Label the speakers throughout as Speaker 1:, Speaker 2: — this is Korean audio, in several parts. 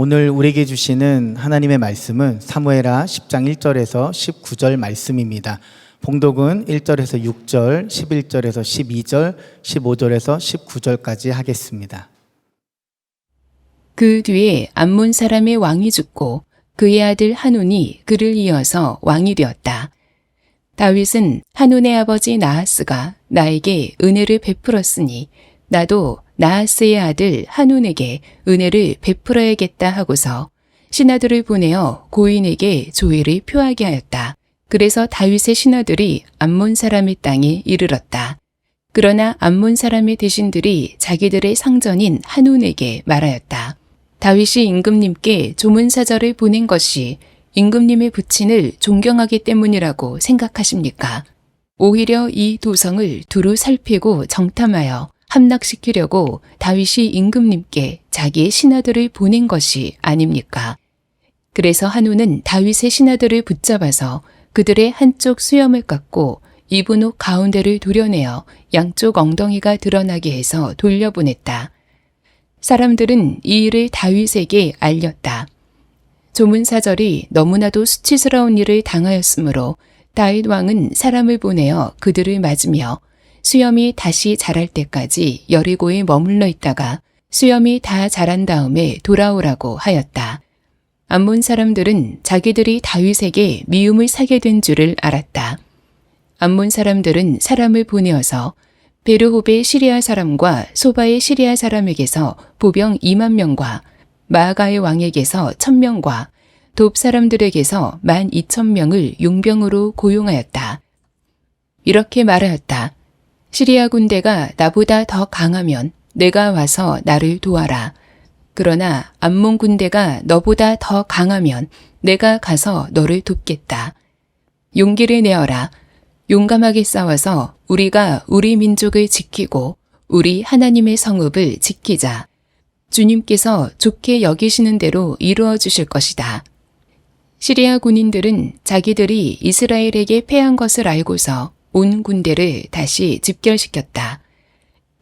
Speaker 1: 오늘 우리에게 주시는 하나님의 말씀은 사무엘하 10장 1절에서 19절 말씀입니다. 봉독은 1절에서 6절, 11절에서 12절, 15절에서 19절까지 하겠습니다.
Speaker 2: 그 뒤에 암몬 사람의 왕이 죽고 그의 아들 한운이 그를 이어서 왕이 되었다. 다윗은 한운의 아버지 나하스가 나에게 은혜를 베풀었으니 나도 나하스의 아들 한운에게 은혜를 베풀어야겠다 하고서 신하들을 보내어 고인에게 조의를 표하게 하였다. 그래서 다윗의 신하들이 암몬 사람의 땅에 이르렀다. 그러나 암몬 사람의 대신들이 자기들의 상전인 한운에게 말하였다. 다윗이 임금님께 조문사절을 보낸 것이 임금님의 부친을 존경하기 때문이라고 생각하십니까? 오히려 이 도성을 두루 살피고 정탐하여 함락시키려고 다윗이 임금님께 자기의 신하들을 보낸 것이 아닙니까? 그래서 한운은 다윗의 신하들을 붙잡아서 그들의 한쪽 수염을 깎고 입은 옷 가운데를 도려내어 양쪽 엉덩이가 드러나게 해서 돌려보냈다. 사람들은 이 일을 다윗에게 알렸다. 조문사절이 너무나도 수치스러운 일을 당하였으므로 다윗 왕은 사람을 보내어 그들을 맞으며 수염이 다시 자랄 때까지 여리고에 머물러 있다가 수염이 다 자란 다음에 돌아오라고 하였다. 암몬 사람들은 자기들이 다윗에게 미움을 사게 된 줄을 알았다. 암몬 사람들은 사람을 보내어서 베르홉의 시리아 사람과 소바의 시리아 사람에게서 보병 2만 명과 마아가의 왕에게서 1,000명과 돕 사람들에게서 12,000명을 용병으로 고용하였다. 이렇게 말하였다. 시리아 군대가 나보다 더 강하면 내가 와서 나를 도와라. 그러나 암몬 군대가 너보다 더 강하면 내가 가서 너를 돕겠다. 용기를 내어라. 용감하게 싸워서 우리가 우리 민족을 지키고 우리 하나님의 성읍을 지키자. 주님께서 좋게 여기시는 대로 이루어 주실 것이다. 시리아 군인들은 자기들이 이스라엘에게 패한 것을 알고서 온 군대를 다시 집결시켰다.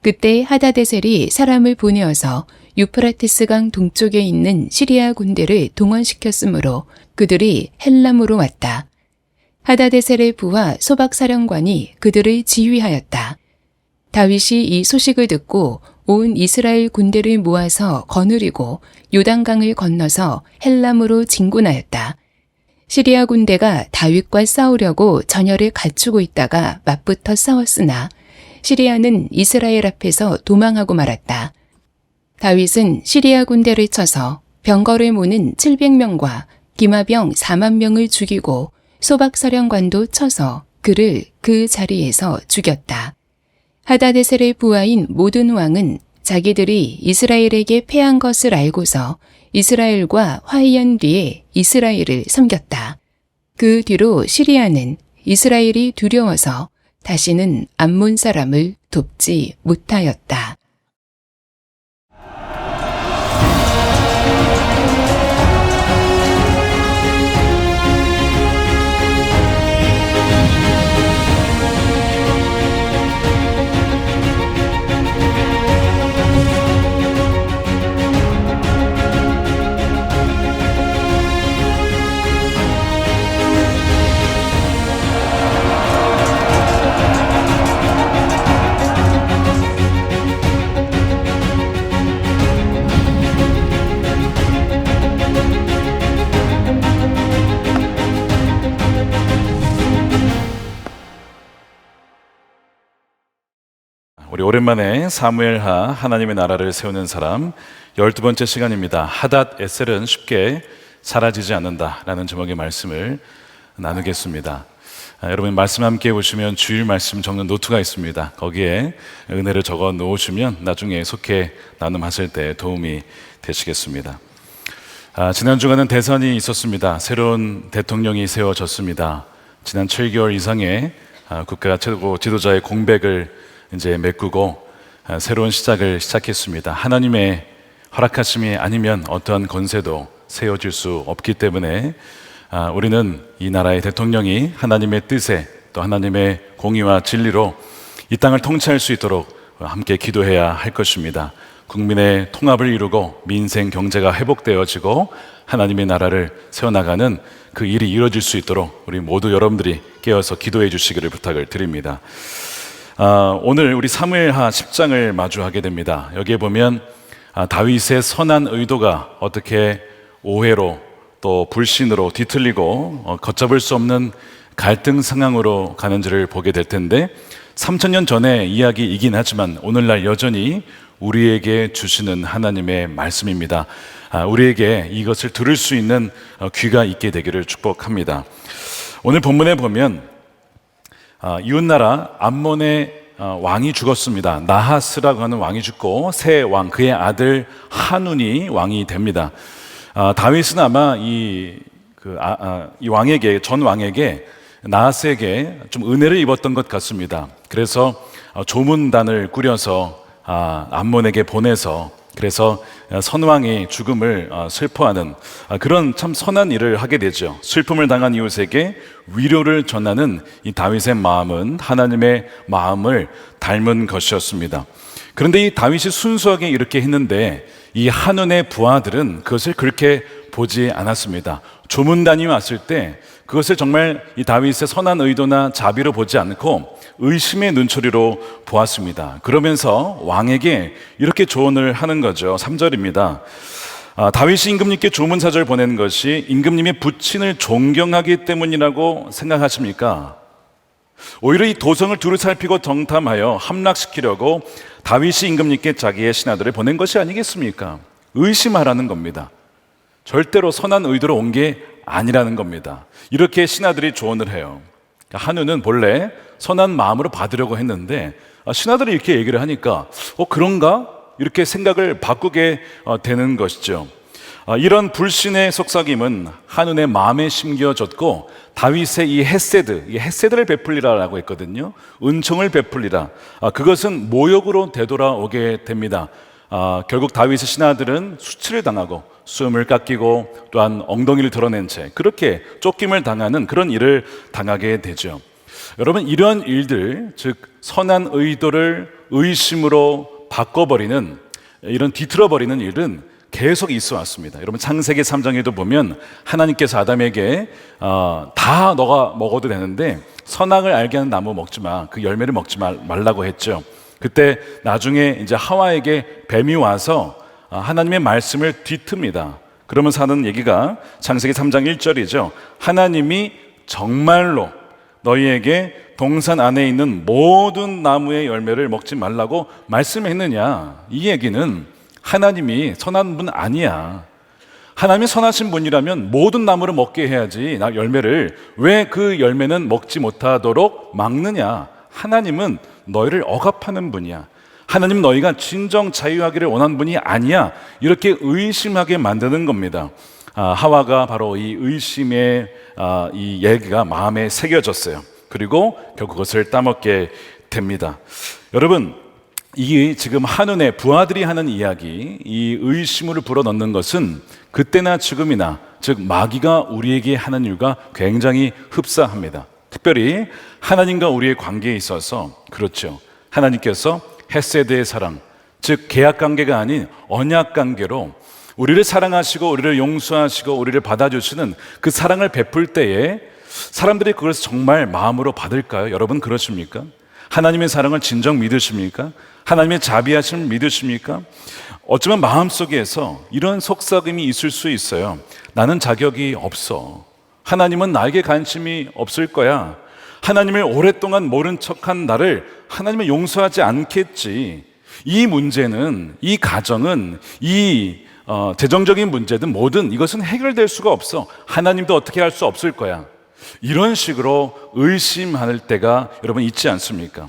Speaker 2: 그때 하다데셀이 사람을 보내어서 유프라테스강 동쪽에 있는 시리아 군대를 동원시켰으므로 그들이 헬람으로 왔다. 하다데셀의 부하 소박사령관이 그들을 지휘하였다. 다윗이 이 소식을 듣고 온 이스라엘 군대를 모아서 거느리고 요단강을 건너서 헬람으로 진군하였다. 시리아 군대가 다윗과 싸우려고 전열을 갖추고 있다가 맞붙어 싸웠으나 시리아는 이스라엘 앞에서 도망하고 말았다. 다윗은 시리아 군대를 쳐서 병거를 모는 700명과 기마병 4만 명을 죽이고 소박사령관도 쳐서 그를 그 자리에서 죽였다. 하다데셀의 부하인 모든 왕은 자기들이 이스라엘에게 패한 것을 알고서 이스라엘과 화해한 뒤에 이스라엘을 섬겼다. 그 뒤로 시리아는 이스라엘이 두려워서 다시는 암몬 사람을 돕지 못하였다.
Speaker 3: 우리 오랜만에 사무엘하 하나님의 나라를 세우는 사람 12번째 시간입니다. 하닷 에셀은 쉽게 사라지지 않는다라는 제목의 말씀을 나누겠습니다. 여러분 말씀 함께 보시면 주일 말씀 적는 노트가 있습니다. 거기에 은혜를 적어 놓으시면 나중에 속해 나눔하실 때 도움이 되시겠습니다. 지난 주간은 대선이 있었습니다. 새로운 대통령이 세워졌습니다. 지난 7개월 이상의 국가 최고 지도자의 공백을 이제 메꾸고 새로운 시작을 시작했습니다. 하나님의 허락하심이 아니면 어떠한 권세도 세워질 수 없기 때문에 우리는 이 나라의 대통령이 하나님의 뜻에 또 하나님의 공의와 진리로 이 땅을 통치할 수 있도록 함께 기도해야 할 것입니다. 국민의 통합을 이루고 민생 경제가 회복되어지고 하나님의 나라를 세워나가는 그 일이 이루어질 수 있도록 우리 모두 여러분들이 깨어서 기도해 주시기를 부탁을 드립니다. 오늘 우리 사무엘하 10장을 마주하게 됩니다. 여기에 보면 다윗의 선한 의도가 어떻게 오해로 또 불신으로 뒤틀리고 걷잡을 수 없는 갈등 상황으로 가는지를 보게 될 텐데 3000년 전의 이야기이긴 하지만 오늘날 여전히 우리에게 주시는 하나님의 말씀입니다. 우리에게 이것을 들을 수 있는 귀가 있게 되기를 축복합니다. 오늘 본문에 보면 이웃나라 암몬의 왕이 죽었습니다. 나하스라고 하는 왕이 죽고 새 왕, 그의 아들 한운이 왕이 됩니다. 다윗은 아마 이 왕에게, 전 왕에게, 나하스에게 좀 은혜를 입었던 것 같습니다. 그래서 조문단을 꾸려서 암몬에게 보내서 그래서 선왕의 죽음을 슬퍼하는 그런 참 선한 일을 하게 되죠. 슬픔을 당한 이웃에게 위로를 전하는 이 다윗의 마음은 하나님의 마음을 닮은 것이었습니다. 그런데 이 다윗이 순수하게 이렇게 했는데 이 한운의 부하들은 그것을 그렇게 보지 않았습니다. 조문단이 왔을 때 그것을 정말 이 다윗의 선한 의도나 자비로 보지 않고 의심의 눈초리로 보았습니다. 그러면서 왕에게 이렇게 조언을 하는 거죠. 3절입니다. 다윗이 임금님께 조문사절을 보내는 것이 임금님의 부친을 존경하기 때문이라고 생각하십니까? 오히려 이 도성을 두루 살피고 정탐하여 함락시키려고 다윗이 임금님께 자기의 신하들을 보낸 것이 아니겠습니까? 의심하라는 겁니다. 절대로 선한 의도로 온 게 아니라는 겁니다. 이렇게 신하들이 조언을 해요. 한우는 본래 선한 마음으로 받으려고 했는데 신하들이 이렇게 얘기를 하니까 그런가? 이렇게 생각을 바꾸게 되는 것이죠. 이런 불신의 속삭임은 한운의 마음에 심겨졌고 다윗의 이 헤세드를 베풀리라라고 했거든요. 은총을 베풀리라. 그것은 모욕으로 되돌아오게 됩니다. 결국 다윗의 신하들은 수치를 당하고 숨을 깎이고 또한 엉덩이를 드러낸 채 그렇게 쫓김을 당하는 그런 일을 당하게 되죠. 여러분, 이런 일들, 즉 선한 의도를 의심으로 바꿔버리는 이런 뒤틀어버리는 일은 계속 있어 왔습니다. 여러분, 창세기 3장에도 보면 하나님께서 아담에게 다 너가 먹어도 되는데 선악을 알게 하는 나무 먹지 마, 그 열매를 먹지 말라고 했죠. 그때 나중에 이제 하와에게 뱀이 와서 하나님의 말씀을 뒤틉니다. 그러면서 하는 얘기가 창세기 3장 1절이죠. 하나님이 정말로 너희에게 동산 안에 있는 모든 나무의 열매를 먹지 말라고 말씀했느냐? 이 얘기는 하나님이 선한 분 아니야. 하나님이 선하신 분이라면 모든 나무를 먹게 해야지 나 열매를 왜 그 열매는 먹지 못하도록 막느냐? 하나님은 너희를 억압하는 분이야. 하나님 너희가 진정 자유하기를 원하는 분이 아니야. 이렇게 의심하게 만드는 겁니다. 하와가 바로 이 의심의 이 얘기가 마음에 새겨졌어요. 그리고 결국 그것을 따먹게 됩니다. 여러분, 이 지금 한운의 부하들이 하는 이야기, 이 의심을 불어넣는 것은 그때나 지금이나 즉 마귀가 우리에게 하는 일과 굉장히 흡사합니다. 특별히 하나님과 우리의 관계에 있어서 그렇죠. 하나님께서 헤세드의 사랑, 즉 계약 관계가 아닌 언약 관계로 우리를 사랑하시고 우리를 용서하시고 우리를 받아주시는 그 사랑을 베풀 때에 사람들이 그것을 정말 마음으로 받을까요? 여러분, 그러십니까? 하나님의 사랑을 진정 믿으십니까? 하나님의 자비하심을 믿으십니까? 어쩌면 마음속에서 이런 속삭임이 있을 수 있어요. 나는 자격이 없어. 하나님은 나에게 관심이 없을 거야. 하나님을 오랫동안 모른 척한 나를 하나님은 용서하지 않겠지. 이 문제는, 이 가정은, 이 재정적인 문제든 뭐든 이것은 해결될 수가 없어. 하나님도 어떻게 할 수 없을 거야. 이런 식으로 의심할 때가 여러분 있지 않습니까?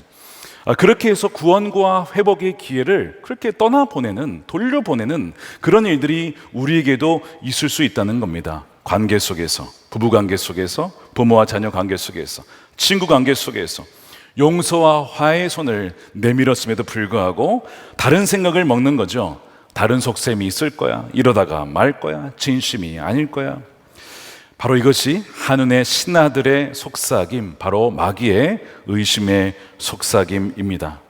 Speaker 3: 그렇게 해서 구원과 회복의 기회를 그렇게 떠나보내는, 돌려보내는 그런 일들이 우리에게도 있을 수 있다는 겁니다. 관계 속에서, 부부관계 속에서, 부모와 자녀 관계 속에서, 친구 관계 속에서 용서와 화해의 손을 내밀었음에도 불구하고 다른 생각을 먹는 거죠. 다른 속셈이 있을 거야, 이러다가 말 거야, 진심이 아닐 거야. 바로 이것이 한운의 신하들의 속삭임, 바로 마귀의 의심의 속삭임입니다.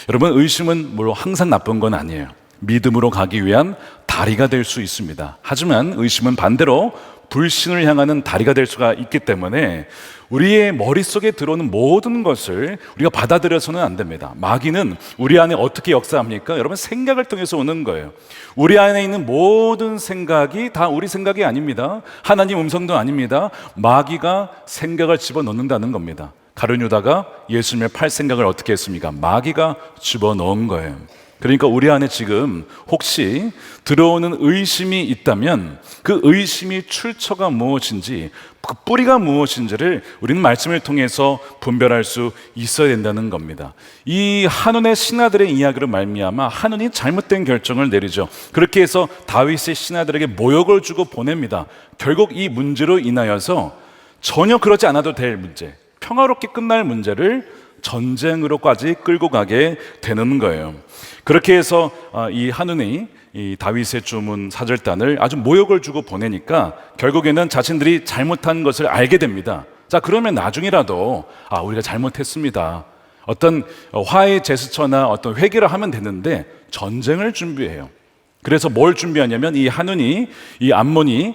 Speaker 3: 여러분, 의심은 물론 항상 나쁜 건 아니에요. 믿음으로 가기 위한 다리가 될 수 있습니다. 하지만 의심은 반대로 불신을 향하는 다리가 될 수가 있기 때문에 우리의 머릿속에 들어오는 모든 것을 우리가 받아들여서는 안 됩니다. 마귀는 우리 안에 어떻게 역사합니까? 여러분, 생각을 통해서 오는 거예요. 우리 안에 있는 모든 생각이 다 우리 생각이 아닙니다. 하나님 음성도 아닙니다. 마귀가 생각을 집어넣는다는 겁니다. 가룟 유다가 예수님의 팔 생각을 어떻게 했습니까? 마귀가 집어넣은 거예요. 그러니까 우리 안에 지금 혹시 들어오는 의심이 있다면 그 의심이 출처가 무엇인지, 그 뿌리가 무엇인지를 우리는 말씀을 통해서 분별할 수 있어야 된다는 겁니다. 이 한온의 신하들의 이야기로 말미암아 한온이 잘못된 결정을 내리죠. 그렇게 해서 다윗의 신하들에게 모욕을 주고 보냅니다. 결국 이 문제로 인하여서 전혀 그러지 않아도 될 문제, 평화롭게 끝날 문제를 전쟁으로까지 끌고 가게 되는 거예요. 그렇게 해서 이 한운이 이 다윗의 주문 사절단을 아주 모욕을 주고 보내니까 결국에는 자신들이 잘못한 것을 알게 됩니다. 자, 그러면 나중이라도 우리가 잘못했습니다, 어떤 화해 제스처나 어떤 회개를 하면 되는데 전쟁을 준비해요. 그래서 뭘 준비하냐면 이 한운이, 이 암몬이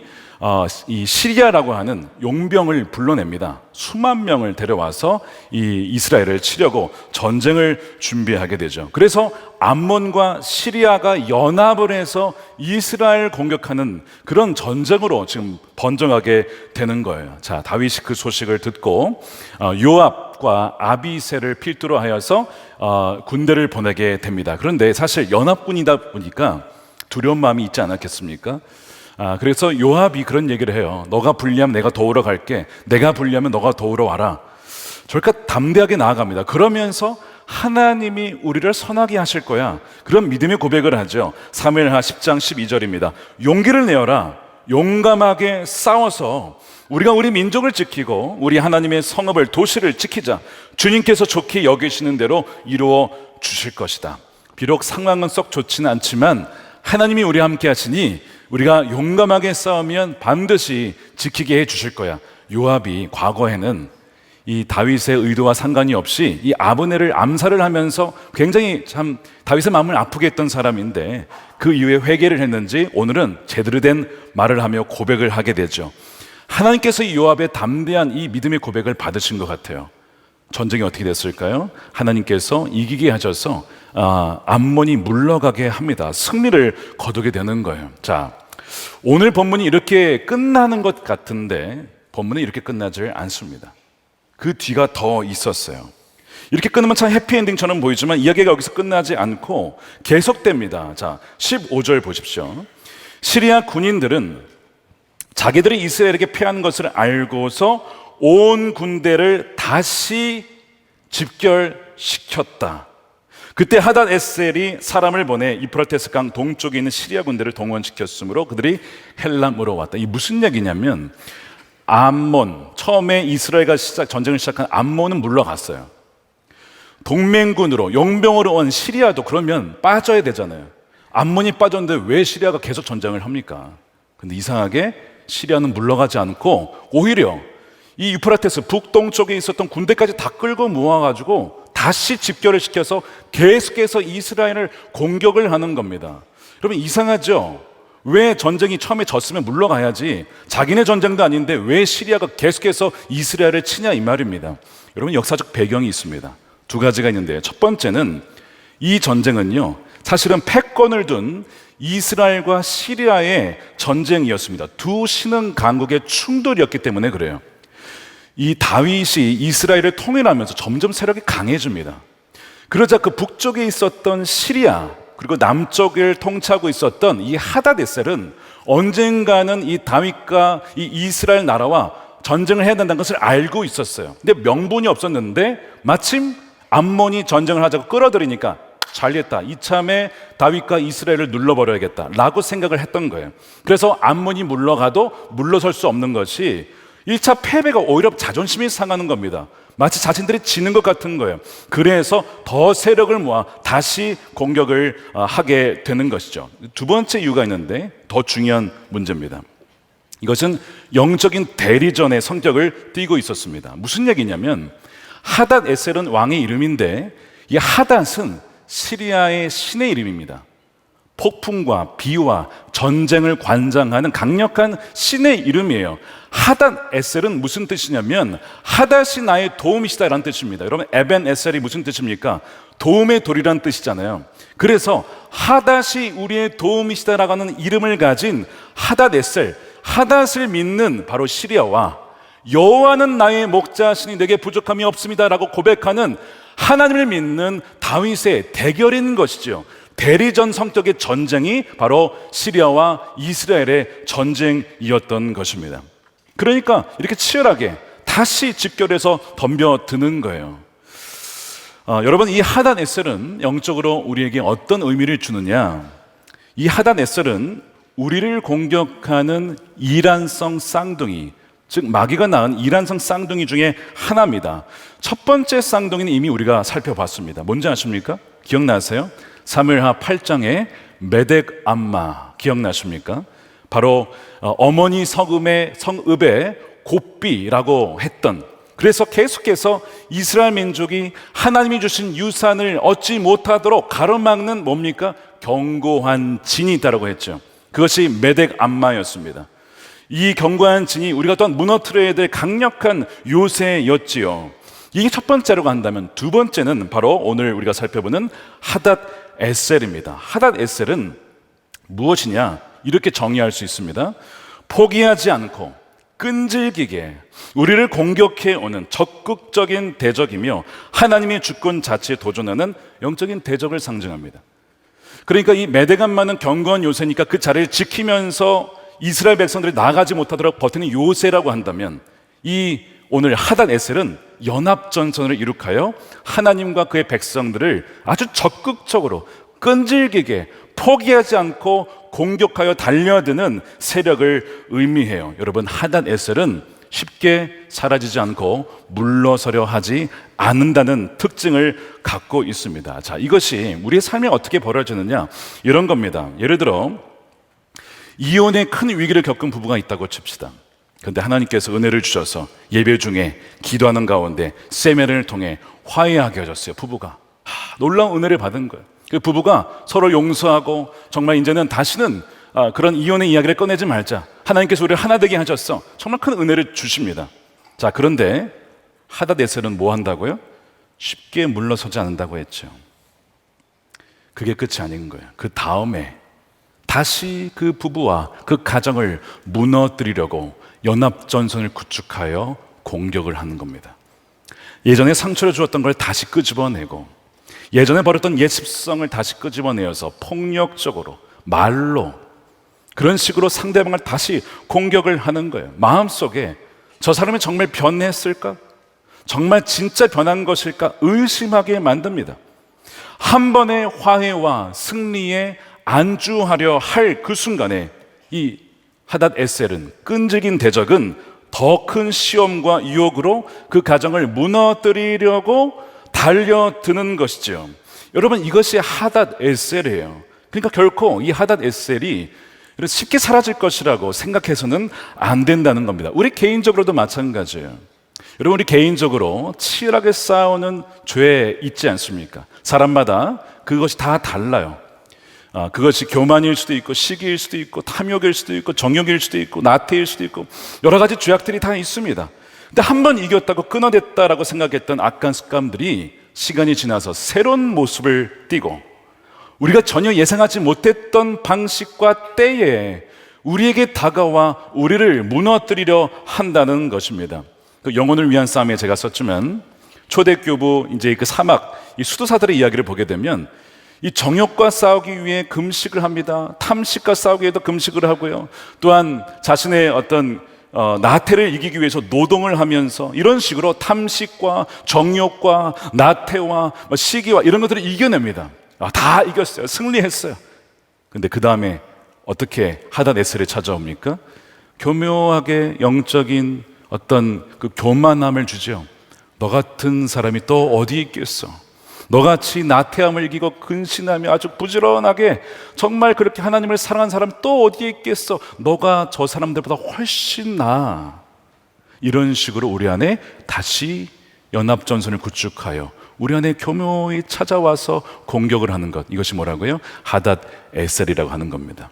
Speaker 3: 이 시리아라고 하는 용병을 불러냅니다. 수만 명을 데려와서 이 이스라엘을 치려고 전쟁을 준비하게 되죠. 그래서 암몬과 시리아가 연합을 해서 이스라엘 공격하는 그런 전쟁으로 지금 번져가게 되는 거예요. 자, 다윗이 그 소식을 듣고 요압과 아비새를 필두로 하여서 군대를 보내게 됩니다. 그런데 사실 연합군이다 보니까 두려운 마음이 있지 않았겠습니까? 그래서 요압이 그런 얘기를 해요. 너가 불리하면 내가 도우러 갈게, 내가 불리하면 너가 도우러 와라. 저렇게 담대하게 나아갑니다. 그러면서 하나님이 우리를 선하게 하실 거야, 그런 믿음의 고백을 하죠. 사무엘하 10장 12절입니다. 용기를 내어라. 용감하게 싸워서 우리가 우리 민족을 지키고 우리 하나님의 성읍을, 도시를 지키자. 주님께서 좋게 여기시는 대로 이루어 주실 것이다. 비록 상황은 썩 좋지는 않지만 하나님이 우리와 함께 하시니 우리가 용감하게 싸우면 반드시 지키게 해 주실 거야. 요압이 과거에는 이 다윗의 의도와 상관이 없이 이 아브넬을 암살을 하면서 굉장히 참 다윗의 마음을 아프게 했던 사람인데 그 이후에 회개를 했는지 오늘은 제대로 된 말을 하며 고백을 하게 되죠. 하나님께서 이 요압의 담대한 이 믿음의 고백을 받으신 것 같아요. 전쟁이 어떻게 됐을까요? 하나님께서 이기게 하셔서 암몬이 물러가게 합니다. 승리를 거두게 되는 거예요. 자, 오늘 본문이 이렇게 끝나는 것 같은데 본문은 이렇게 끝나지 않습니다. 그 뒤가 더 있었어요. 이렇게 끊으면 참 해피엔딩처럼 보이지만 이야기가 여기서 끝나지 않고 계속됩니다. 자, 15절 보십시오. 시리아 군인들은 자기들이 이스라엘에게 패한 것을 알고서 온 군대를 다시 집결시켰다. 그때 하닷 에셀이 사람을 보내 이프라테스 강 동쪽에 있는 시리아 군대를 동원시켰으므로 그들이 헬람으로 왔다. 이 무슨 얘기냐면 암몬, 처음에 이스라엘과 전쟁을 시작한 암몬은 물러갔어요. 동맹군으로 용병으로 온 시리아도 그러면 빠져야 되잖아요. 암몬이 빠졌는데 왜 시리아가 계속 전쟁을 합니까? 근데 이상하게 시리아는 물러가지 않고 오히려 이 유프라테스 북동쪽에 있었던 군대까지 다 끌고 모아가지고 다시 집결을 시켜서 계속해서 이스라엘을 공격을 하는 겁니다. 여러분, 이상하죠? 왜 전쟁이 처음에 졌으면 물러가야지, 자기네 전쟁도 아닌데 왜 시리아가 계속해서 이스라엘을 치냐 이 말입니다. 여러분, 역사적 배경이 있습니다. 두 가지가 있는데요. 첫 번째는 이 전쟁은요, 사실은 패권을 둔 이스라엘과 시리아의 전쟁이었습니다. 두 신흥 강국의 충돌이었기 때문에 그래요. 이 다윗이 이스라엘을 통일하면서 점점 세력이 강해집니다. 그러자 그 북쪽에 있었던 시리아, 그리고 남쪽을 통치하고 있었던 이 하닷에셀은 언젠가는 이 다윗과 이 이스라엘 나라와 전쟁을 해야 된다는 것을 알고 있었어요. 근데 명분이 없었는데 마침 암몬이 전쟁을 하자고 끌어들이니까 잘됐다, 이참에 다윗과 이스라엘을 눌러버려야겠다 라고 생각을 했던 거예요. 그래서 암몬이 물러가도 물러설 수 없는 것이 1차 패배가 오히려 자존심이 상하는 겁니다. 마치 자신들이 지는 것 같은 거예요. 그래서 더 세력을 모아 다시 공격을 하게 되는 것이죠. 두 번째 이유가 있는데 더 중요한 문제입니다. 이것은 영적인 대리전의 성격을 띠고 있었습니다. 무슨 얘기냐면 하닷 에셀은 왕의 이름인데 이 하닷은 시리아의 신의 이름입니다. 폭풍과 비와 전쟁을 관장하는 강력한 신의 이름이에요. 하닷 에셀은 무슨 뜻이냐면 하닷이 나의 도움이시다라는 뜻입니다. 여러분, 에벤 에셀이 무슨 뜻입니까? 도움의 돌이라는 뜻이잖아요. 그래서 하닷이 우리의 도움이시다라고 하는 이름을 가진 하닷 에셀, 하닷을 믿는 바로 시리아와 여호와는 나의 목자시니 내게 부족함이 없습니다라고 고백하는 하나님을 믿는 다윗의 대결인 것이죠. 대리전 성격의 전쟁이 바로 시리아와 이스라엘의 전쟁이었던 것입니다. 그러니까 이렇게 치열하게 다시 직결해서 덤벼드는 거예요. 여러분, 이 하닷 에셀은 영적으로 우리에게 어떤 의미를 주느냐? 이 하닷 에셀은 우리를 공격하는 이란성 쌍둥이, 즉 마귀가 낳은 이란성 쌍둥이 중에 하나입니다. 첫 번째 쌍둥이는 이미 우리가 살펴봤습니다. 뭔지 아십니까? 기억나세요? 사무엘하 8장에 메덱 암마 기억나십니까? 바로 어머니 성읍의 곱비라고 했던, 그래서 계속해서 이스라엘 민족이 하나님이 주신 유산을 얻지 못하도록 가로막는 뭡니까? 견고한 진이 있다고 했죠. 그것이 메덱 암마였습니다. 이 견고한 진이 우리가 또한 무너뜨려야 될 강력한 요새였지요. 이게 첫 번째라고 한다면, 두 번째는 바로 오늘 우리가 살펴보는 하닷 에셀입니다. 하닷 에셀은 무엇이냐? 이렇게 정의할 수 있습니다. 포기하지 않고 끈질기게 우리를 공격해 오는 적극적인 대적이며 하나님의 주권 자체에 도전하는 영적인 대적을 상징합니다. 그러니까 이 메덱 암마는 견고한 요새니까 그 자리를 지키면서 이스라엘 백성들이 나가지 못하도록 버티는 요새라고 한다면, 이 오늘 하닷 에셀은 연합전선을 이룩하여 하나님과 그의 백성들을 아주 적극적으로 끈질기게 포기하지 않고 공격하여 달려드는 세력을 의미해요. 여러분, 하닷 에셀은 쉽게 사라지지 않고 물러서려 하지 않는다는 특징을 갖고 있습니다. 자, 이것이 우리의 삶에 어떻게 벌어지느냐, 이런 겁니다. 예를 들어 이혼의 큰 위기를 겪은 부부가 있다고 칩시다. 그런데 하나님께서 은혜를 주셔서 예배 중에 기도하는 가운데 세미나를 통해 화해하게 하셨어요. 부부가 놀라운 은혜를 받은 거예요. 그 부부가 서로 용서하고 정말 이제는 다시는 그런 이혼의 이야기를 꺼내지 말자, 하나님께서 우리를 하나 되게 하셨어. 정말 큰 은혜를 주십니다. 자, 그런데 하닷 에셀은 뭐 한다고요? 쉽게 물러서지 않는다고 했죠. 그게 끝이 아닌 거예요. 그 다음에 다시 그 부부와 그 가정을 무너뜨리려고 연합전선을 구축하여 공격을 하는 겁니다. 예전에 상처를 주었던 걸 다시 끄집어내고, 예전에 벌였던 옛 습성을 다시 끄집어내어서 폭력적으로, 말로, 그런 식으로 상대방을 다시 공격을 하는 거예요. 마음속에 저 사람이 정말 변했을까? 정말 진짜 변한 것일까? 의심하게 만듭니다. 한 번의 화해와 승리에 안주하려 할 그 순간에 이 하닷 에셀은, 끈질긴 대적은 더 큰 시험과 유혹으로 그 가정을 무너뜨리려고 달려드는 것이죠. 여러분, 이것이 하닷 에셀이에요. 그러니까 결코 이 하닷 에셀이 쉽게 사라질 것이라고 생각해서는 안 된다는 겁니다. 우리 개인적으로도 마찬가지예요. 여러분, 우리 개인적으로 치열하게 싸우는 죄 있지 않습니까? 사람마다 그것이 다 달라요. 그것이 교만일 수도 있고, 시기일 수도 있고, 탐욕일 수도 있고, 정욕일 수도 있고, 나태일 수도 있고, 여러 가지 죄악들이 다 있습니다. 근데 한 번 이겼다고 끊어냈다라고 생각했던 악한 습관들이 시간이 지나서 새로운 모습을 띠고, 우리가 전혀 예상하지 못했던 방식과 때에 우리에게 다가와 우리를 무너뜨리려 한다는 것입니다. 그 영혼을 위한 싸움에 제가 썼지만, 초대교부 이제 그 사막, 이 수도사들의 이야기를 보게 되면 이 정욕과 싸우기 위해 금식을 합니다. 탐식과 싸우기 위해도 금식을 하고요. 또한 자신의 어떤 나태를 이기기 위해서 노동을 하면서 이런 식으로 탐식과 정욕과 나태와 시기와 이런 것들을 이겨냅니다. 다 이겼어요. 승리했어요. 근데 그 다음에 어떻게 하닷 에셀이 찾아옵니까? 교묘하게 영적인 어떤 그 교만함을 주죠. 너 같은 사람이 또 어디 있겠어? 너같이 나태함을 이기고 근신하며 아주 부지런하게 정말 그렇게 하나님을 사랑한 사람 또 어디에 있겠어? 너가 저 사람들보다 훨씬 나아. 이런 식으로 우리 안에 다시 연합전선을 구축하여 우리 안에 교묘히 찾아와서 공격을 하는 것, 이것이 뭐라고요? 하닷 에셀이라고 하는 겁니다.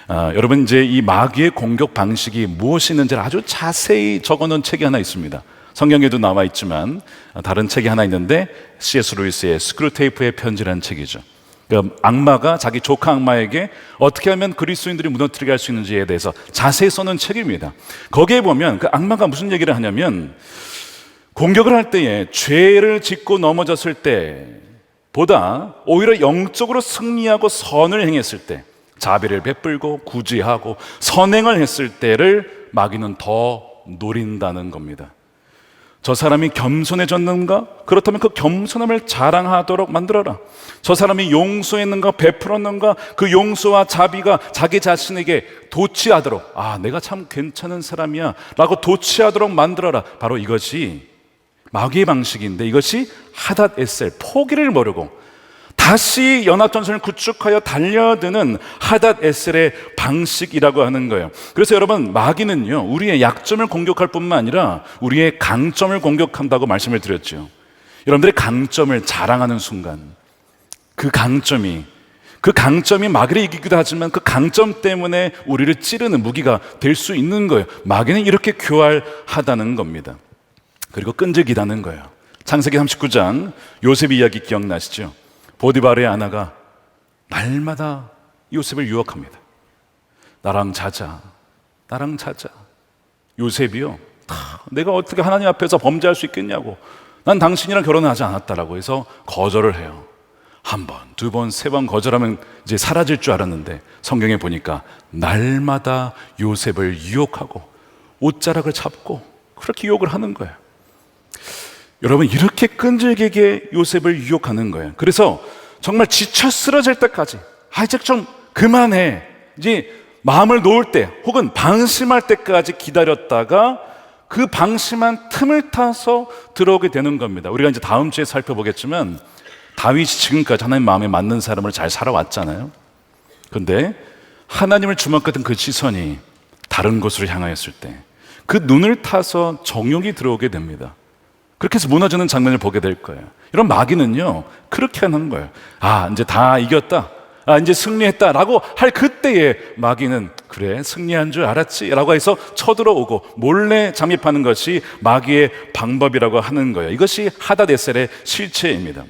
Speaker 3: 여러분, 이제 이 마귀의 공격 방식이 무엇이 있는지를 아주 자세히 적어놓은 책이 하나 있습니다. 성경에도 나와 있지만 다른 책이 하나 있는데 C.S. 루이스의 스크루테이프의 편지라는 책이죠. 그러니까 악마가 자기 조카 악마에게 어떻게 하면 그리스도인들이 무너뜨리게 할 수 있는지에 대해서 자세히 써놓은 책입니다. 거기에 보면 그 악마가 무슨 얘기를 하냐면, 공격을 할 때에 죄를 짓고 넘어졌을 때보다 오히려 영적으로 승리하고 선을 행했을 때, 자비를 베풀고 구제하고 선행을 했을 때를 마귀는 더 노린다는 겁니다. 저 사람이 겸손해졌는가? 그렇다면 그 겸손함을 자랑하도록 만들어라. 저 사람이 용서했는가? 베풀었는가? 그 용서와 자비가 자기 자신에게 도취하도록, 내가 참 괜찮은 사람이야 라고 도취하도록 만들어라. 바로 이것이 마귀의 방식인데, 이것이 하닷 에셀, 포기를 모르고 다시 연합전선을 구축하여 달려드는 하닷 에셀의 방식이라고 하는 거예요. 그래서 여러분, 마귀는요, 우리의 약점을 공격할 뿐만 아니라 우리의 강점을 공격한다고 말씀을 드렸죠. 여러분들의 강점을 자랑하는 순간 그 강점이 마귀를 이기기도 하지만 그 강점 때문에 우리를 찌르는 무기가 될 수 있는 거예요. 마귀는 이렇게 교활하다는 겁니다. 그리고 끈질기다는 거예요. 창세기 39장 요셉 이야기 기억나시죠? 보디바르의 아내가 날마다 요셉을 유혹합니다. 나랑 자자. 요셉이요, 내가 어떻게 하나님 앞에서 범죄할 수 있겠냐고, 난 당신이랑 결혼하지 않았다라고 해서 거절을 해요. 한 번, 두 번, 세 번 거절하면 이제 사라질 줄 알았는데, 성경에 보니까 날마다 요셉을 유혹하고 옷자락을 잡고 그렇게 유혹을 하는 거예요. 여러분, 이렇게 끈질기게 요셉을 유혹하는 거예요. 그래서 정말 지쳐 쓰러질 때까지, 이제 좀 그만해, 이제 마음을 놓을 때 혹은 방심할 때까지 기다렸다가 그 방심한 틈을 타서 들어오게 되는 겁니다. 우리가 이제 다음 주에 살펴보겠지만, 다윗이 지금까지 하나님 마음에 맞는 사람을 잘 살아왔잖아요. 그런데 하나님을 주목했던 그 시선이 다른 곳으로 향하였을 때 그 눈을 타서 정욕이 들어오게 됩니다. 그렇게 해서 무너지는 장면을 보게 될 거예요. 이런 마귀는요, 그렇게 하는 거예요. 이제 다 이겼다, 이제 승리했다 라고 할 그때에 마귀는, 그래 승리한 줄 알았지 라고 해서 쳐들어오고 몰래 잠입하는 것이 마귀의 방법이라고 하는 거예요. 이것이 하닷 에셀의 실체입니다.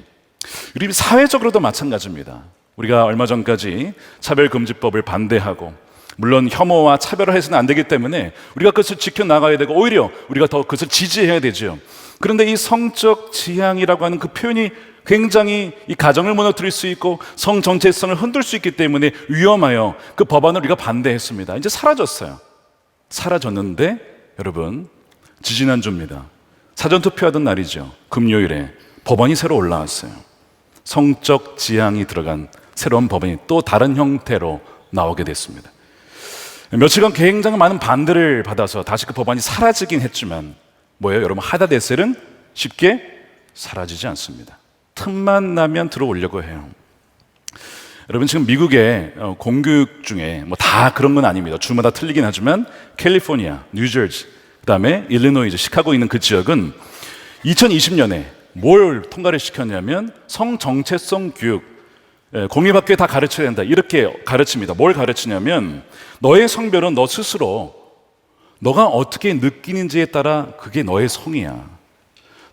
Speaker 3: 우리 사회적으로도 마찬가지입니다. 우리가 얼마 전까지 차별금지법을 반대하고, 물론 혐오와 차별을 해서는 안 되기 때문에 우리가 그것을 지켜나가야 되고, 오히려 우리가 더 그것을 지지해야 되죠. 그런데 이 성적 지향이라고 하는 그 표현이 굉장히 이 가정을 무너뜨릴 수 있고 성 전체성을 흔들 수 있기 때문에 위험하여 그 법안을 우리가 반대했습니다. 이제 사라졌는데 여러분, 지지난주입니다. 사전투표하던 날이죠. 금요일에 법안이 새로 올라왔어요. 성적 지향이 들어간 새로운 법안이 또 다른 형태로 나오게 됐습니다. 며칠간 굉장히 많은 반대를 받아서 다시 그 법안이 사라지긴 했지만, 뭐예요? 여러분, 하닷 에셀은 쉽게 사라지지 않습니다. 틈만 나면 들어오려고 해요. 여러분, 지금 미국의 공교육 중에 다 그런 건 아닙니다. 주마다 틀리긴 하지만 캘리포니아, 뉴저지, 그 다음에 일리노이주, 시카고 있는 그 지역은 2020년에 뭘 통과를 시켰냐면 성정체성 교육, 공립학교에 다 가르쳐야 된다, 이렇게 가르칩니다. 뭘 가르치냐면, 너의 성별은 너 스스로 너가 어떻게 느끼는지에 따라 그게 너의 성이야.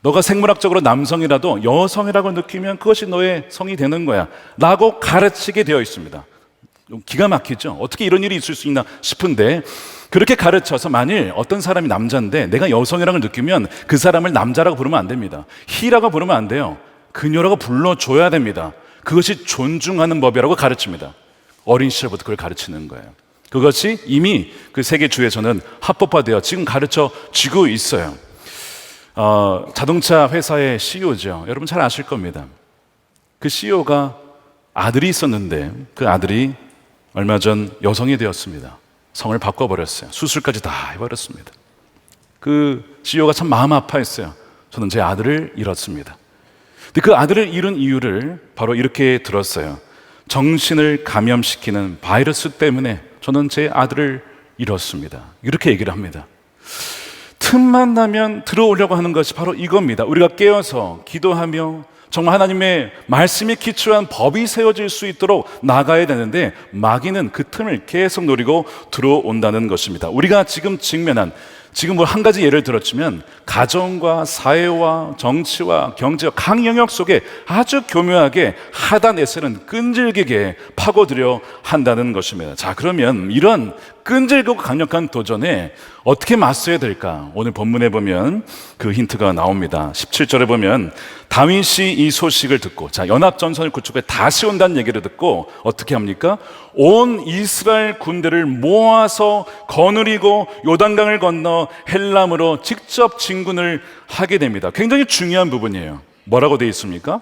Speaker 3: 너가 생물학적으로 남성이라도 여성이라고 느끼면 그것이 너의 성이 되는 거야 라고 가르치게 되어 있습니다. 기가 막히죠? 어떻게 이런 일이 있을 수 있나 싶은데, 그렇게 가르쳐서 만일 어떤 사람이 남자인데 내가 여성이라고 느끼면 그 사람을 남자라고 부르면 안 됩니다. 히라고 부르면 안 돼요. 그녀라고 불러줘야 됩니다. 그것이 존중하는 법이라고 가르칩니다. 어린 시절부터 그걸 가르치는 거예요. 그것이 이미 그 세계 주에서는 합법화되어 지금 가르쳐지고 있어요. 자동차 회사의 CEO죠. 여러분 잘 아실 겁니다. 그 CEO가 아들이 있었는데 그 아들이 얼마 전 여성이 되었습니다. 성을 바꿔버렸어요. 수술까지 다 해버렸습니다. 그 CEO가 참 마음 아파했어요. 저는 제 아들을 잃었습니다. 근데 그 아들을 잃은 이유를 바로 이렇게 들었어요. 정신을 감염시키는 바이러스 때문에 저는 제 아들을 잃었습니다. 이렇게 얘기를 합니다. 틈만 나면 들어오려고 하는 것이 바로 이겁니다. 우리가 깨어서 기도하며 정말 하나님의 말씀에 기초한 법이 세워질 수 있도록 나가야 되는데 마귀는 그 틈을 계속 노리고 들어온다는 것입니다. 우리가 지금 직면한, 지금 뭐 한 가지 예를 들었지만 가정과 사회와 정치와 경제와 각 영역 속에 아주 교묘하게 하단 에셀은 끈질기게 파고들여 한다는 것입니다. 자, 그러면 이런 끈질기고 강력한 도전에 어떻게 맞서야 될까? 오늘 본문에 보면 그 힌트가 나옵니다. 17절에 보면 다윗이 이 소식을 듣고, 자, 연합전선을 구축해 다시 온다는 얘기를 듣고 어떻게 합니까? 온 이스라엘 군대를 모아서 거느리고 요단강을 건너 헬람으로 직접 진군을 하게 됩니다. 굉장히 중요한 부분이에요. 뭐라고 되어 있습니까?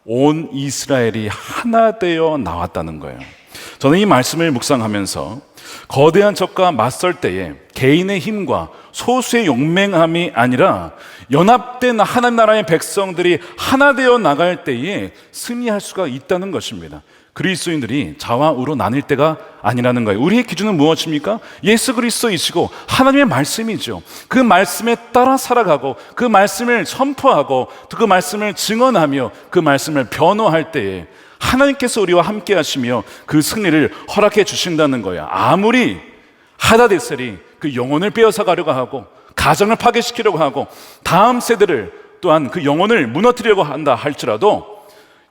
Speaker 3: 온 이스라엘이 하나 되어 나왔다는 거예요. 저는 이 말씀을 묵상하면서 거대한 적과 맞설 때에 개인의 힘과 소수의 용맹함이 아니라 연합된 하나님 나라의 백성들이 하나 되어 나갈 때에 승리할 수가 있다는 것입니다. 그리스도인들이 좌와 우로 나뉠 때가 아니라는 거예요. 우리의 기준은 무엇입니까? 예수 그리스도이시고 하나님의 말씀이죠. 그 말씀에 따라 살아가고 그 말씀을 선포하고 또 그 말씀을 증언하며 그 말씀을 변호할 때에 하나님께서 우리와 함께 하시며 그 승리를 허락해 주신다는 거예요. 아무리 하다데셀이 그 영혼을 빼앗아 가려고 하고 가정을 파괴시키려고 하고 다음 세대를 또한 그 영혼을 무너뜨리려고 한다 할지라도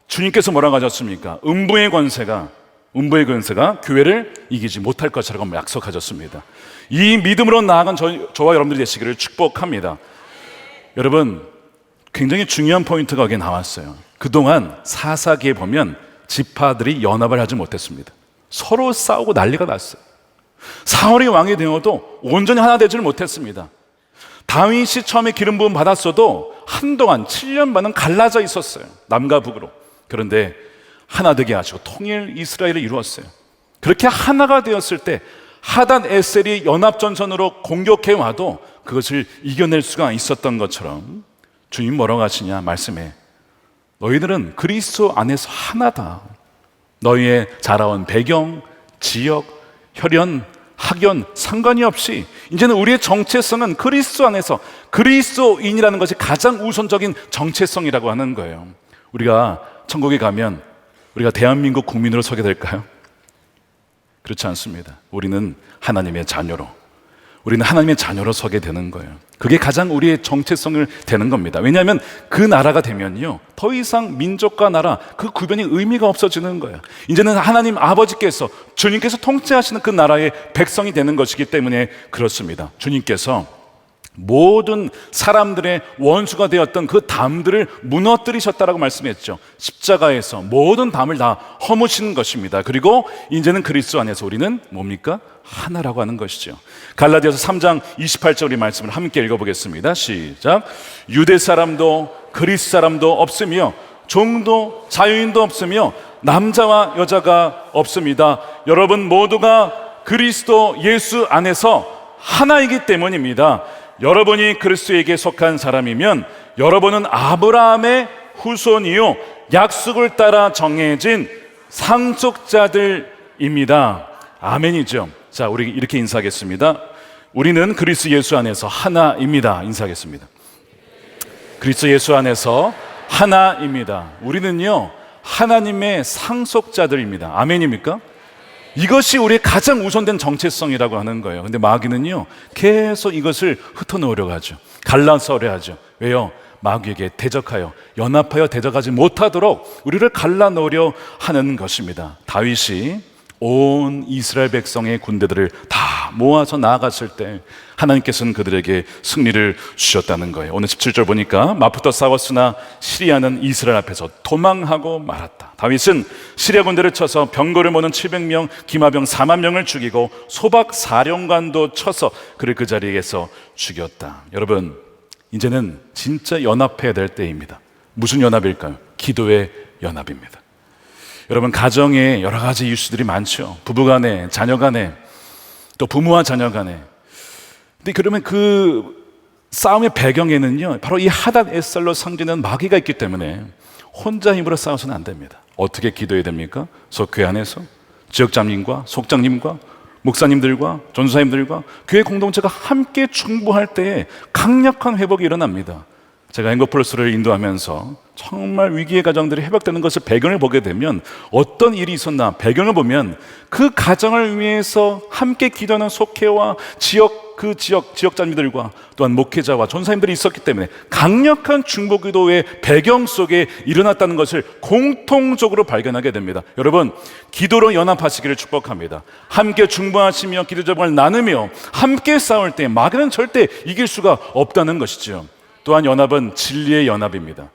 Speaker 3: 주님께서 뭐라고 하셨습니까? 음부의 권세가 교회를 이기지 못할 것이라고 약속하셨습니다. 이 믿음으로 나아간 저와 여러분들이 되시기를 축복합니다. 여러분, 굉장히 중요한 포인트가 여기 나왔어요. 그동안 사사기에 보면 지파들이 연합을 하지 못했습니다. 서로 싸우고 난리가 났어요. 사울이 왕이 되어도 온전히 하나 되지를 못했습니다. 다윗이 처음에 기름 부음 받았어도 한동안 7년 반은 갈라져 있었어요. 남과 북으로. 그런데 하나 되게 하시고 통일 이스라엘을 이루었어요. 그렇게 하나가 되었을 때 하단 에셀이 연합전선으로 공격해 와도 그것을 이겨낼 수가 있었던 것처럼 주님 뭐라고 하시냐 말씀에 너희들은 그리스도 안에서 하나다. 너희의 자라온 배경, 지역, 혈연, 학연 상관이 없이 이제는 우리의 정체성은 그리스도 안에서 그리스도인이라는 것이 가장 우선적인 정체성이라고 하는 거예요. 우리가 천국에 가면 우리가 대한민국 국민으로 서게 될까요? 그렇지 않습니다. 우리는 하나님의 자녀로 서게 되는 거예요. 그게 가장 우리의 정체성을 되는 겁니다. 왜냐하면 그 나라가 되면요 더 이상 민족과 나라 그 구별이 의미가 없어지는 거예요. 이제는 하나님 아버지께서 주님께서 통치하시는 그 나라의 백성이 되는 것이기 때문에 그렇습니다. 주님께서 모든 사람들의 원수가 되었던 그 담들을 무너뜨리셨다라고 말씀했죠. 십자가에서 모든 담을 다 허무시는 것입니다. 그리고 이제는 그리스도 안에서 우리는 뭡니까? 하나라고 하는 것이죠. 갈라디아서 3장 28절 우리 말씀을 함께 읽어보겠습니다. 시작. 유대 사람도 그리스 사람도 없으며 종도 자유인도 없으며 남자와 여자가 없습니다. 여러분 모두가 그리스도 예수 안에서 하나이기 때문입니다. 여러분이 그리스도에게 속한 사람이면 여러분은 아브라함의 후손이요 약속을 따라 정해진 상속자들입니다. 아멘이죠. 자, 우리 이렇게 인사하겠습니다. 우리는 그리스도 예수 안에서 하나입니다. 인사하겠습니다. 그리스도 예수 안에서 하나입니다. 우리는요 하나님의 상속자들입니다. 아멘입니까? 이것이 우리의 가장 우선된 정체성이라고 하는 거예요. 근데 마귀는요 계속 이것을 흩어놓으려고 하죠. 갈라서려 하죠. 왜요? 마귀에게 대적하여 연합하여 대적하지 못하도록 우리를 갈라놓으려 하는 것입니다. 다윗이 온 이스라엘 백성의 군대들을 다 모아서 나아갔을 때 하나님께서는 그들에게 승리를 주셨다는 거예요. 오늘 17절 보니까 맞붙어 싸웠으나 시리아는 이스라엘 앞에서 도망하고 말았다. 다윗은 시리아 군대를 쳐서 병거를 모는 700명, 기마병 4만 명을 죽이고 소박 사령관도 쳐서 그를 그 자리에서 죽였다. 여러분, 이제는 진짜 연합해야 될 때입니다. 무슨 연합일까요? 기도의 연합입니다. 여러분, 가정에 여러 가지 이슈들이 많죠. 부부간에, 자녀간에, 또 부모와 자녀간에. 근데 그러면 그 싸움의 배경에는요 바로 이 하닷 에셀로 상징되는 마귀가 있기 때문에 혼자 힘으로 싸워서는 안 됩니다. 어떻게 기도해야 됩니까? 속교회 안에서 지역장님과 속장님과 목사님들과 전도사님들과 교회 공동체가 함께 중보할 때에 강력한 회복이 일어납니다. 제가 행복플러스를 인도하면서 정말 위기의 가정들이 회복되는 것을 배경을 보게 되면 어떤 일이 있었나 배경을 보면 그 가정을 위해서 함께 기도하는 속회와 지역자님들과 또한 목회자와 전사님들이 있었기 때문에 강력한 중보기도의 배경 속에 일어났다는 것을 공통적으로 발견하게 됩니다. 여러분, 기도로 연합하시기를 축복합니다. 함께 중보하시며 기도 제목을 나누며 함께 싸울 때 마귀는 절대 이길 수가 없다는 것이죠. 또한 연합은 진리의 연합입니다.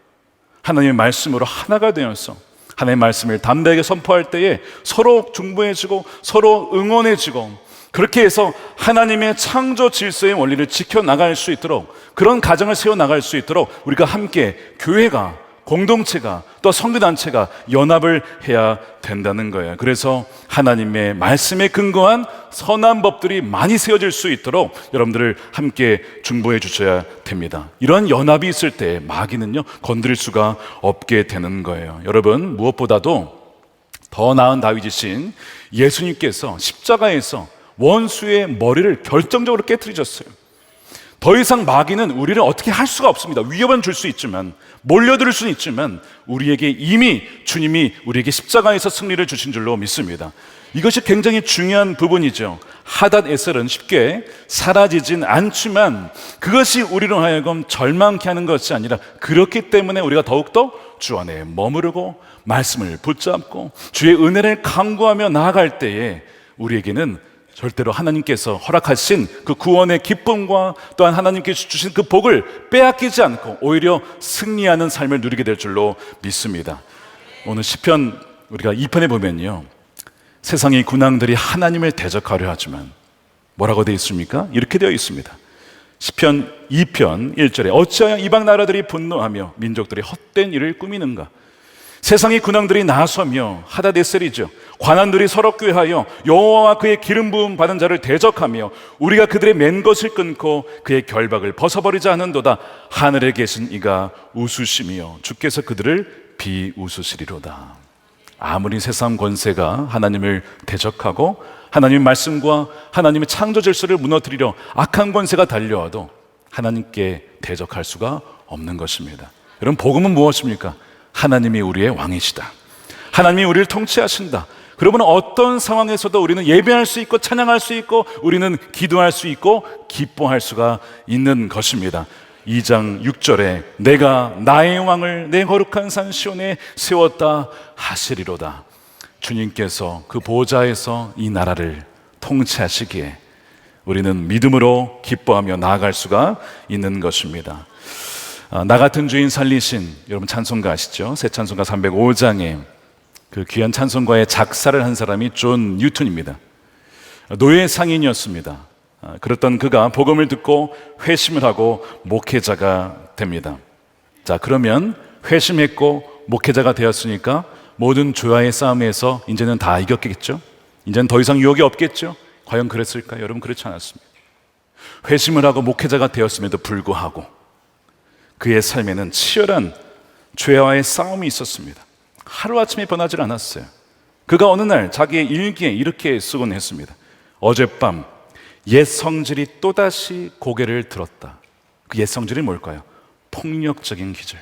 Speaker 3: 하나님의 말씀으로 하나가 되어서 하나님의 말씀을 담대하게 선포할 때에 서로 중보해주고 서로 응원해주고 그렇게 해서 하나님의 창조 질서의 원리를 지켜나갈 수 있도록 그런 가정을 세워나갈 수 있도록 우리가 함께 교회가 공동체가 또 성교단체가 연합을 해야 된다는 거예요. 그래서 하나님의 말씀에 근거한 선한 법들이 많이 세워질 수 있도록 여러분들을 함께 중보해 주셔야 됩니다. 이런 연합이 있을 때 마귀는요 건드릴 수가 없게 되는 거예요. 여러분, 무엇보다도 더 나은 다윗이신 예수님께서 십자가에서 원수의 머리를 결정적으로 깨트리셨어요. 더 이상 마귀는 우리를 어떻게 할 수가 없습니다. 위협은 줄 수 있지만, 몰려들 수는 있지만 우리에게 이미 주님이 우리에게 십자가에서 승리를 주신 줄로 믿습니다. 이것이 굉장히 중요한 부분이죠. 하닷에셀은 쉽게 사라지진 않지만 그것이 우리로 하여금 절망케 하는 것이 아니라 그렇기 때문에 우리가 더욱더 주 안에 머무르고 말씀을 붙잡고 주의 은혜를 강구하며 나아갈 때에 우리에게는 절대로 하나님께서 허락하신 그 구원의 기쁨과 또한 하나님께서 주신 그 복을 빼앗기지 않고 오히려 승리하는 삶을 누리게 될 줄로 믿습니다. 오늘 시편 우리가 2편에 보면요, 세상의 군왕들이 하나님을 대적하려 하지만 뭐라고 되어 있습니까? 이렇게 되어 있습니다. 시편 2편 1절에 어찌하여 이방 나라들이 분노하며 민족들이 헛된 일을 꾸미는가? 세상의 군왕들이 나서며 하다데셀이죠. 관원들이 서로 꾀하여 여호와와 그의 기름 부음 받은 자를 대적하며 우리가 그들의 맨 것을 끊고 그의 결박을 벗어버리지 않은도다. 하늘에 계신 이가 웃으시며 주께서 그들을 비웃으시리로다. 아무리 세상 권세가 하나님을 대적하고 하나님의 말씀과 하나님의 창조 질서를 무너뜨리려 악한 권세가 달려와도 하나님께 대적할 수가 없는 것입니다. 여러분, 복음은 무엇입니까? 하나님이 우리의 왕이시다. 하나님이 우리를 통치하신다. 그러면 어떤 상황에서도 우리는 예배할 수 있고 찬양할 수 있고 우리는 기도할 수 있고 기뻐할 수가 있는 것입니다. 2장 6절에 내가 나의 왕을 내 거룩한 산 시온에 세웠다 하시리로다. 주님께서 그 보좌에서 이 나라를 통치하시기에 우리는 믿음으로 기뻐하며 나아갈 수가 있는 것입니다. 나 같은 주인 살리신, 여러분 찬송가 아시죠? 새 찬송가 305장에 그 귀한 찬송가의 작사를 한 사람이 존 뉴턴입니다. 노예 상인이었습니다. 그랬던 그가 복음을 듣고 회심을 하고 목회자가 됩니다. 자, 그러면 회심했고 목회자가 되었으니까 모든 죄와의 싸움에서 이제는 다 이겼겠죠? 이제는 더 이상 유혹이 없겠죠? 과연 그랬을까요? 여러분, 그렇지 않았습니다. 회심을 하고 목회자가 되었음에도 불구하고 그의 삶에는 치열한 죄와의 싸움이 있었습니다. 하루아침에 변하지 않았어요. 그가 어느 날 자기의 일기에 이렇게 쓰곤 했습니다. 어젯밤 옛 성질이 또다시 고개를 들었다. 그 옛 성질이 뭘까요? 폭력적인 기질.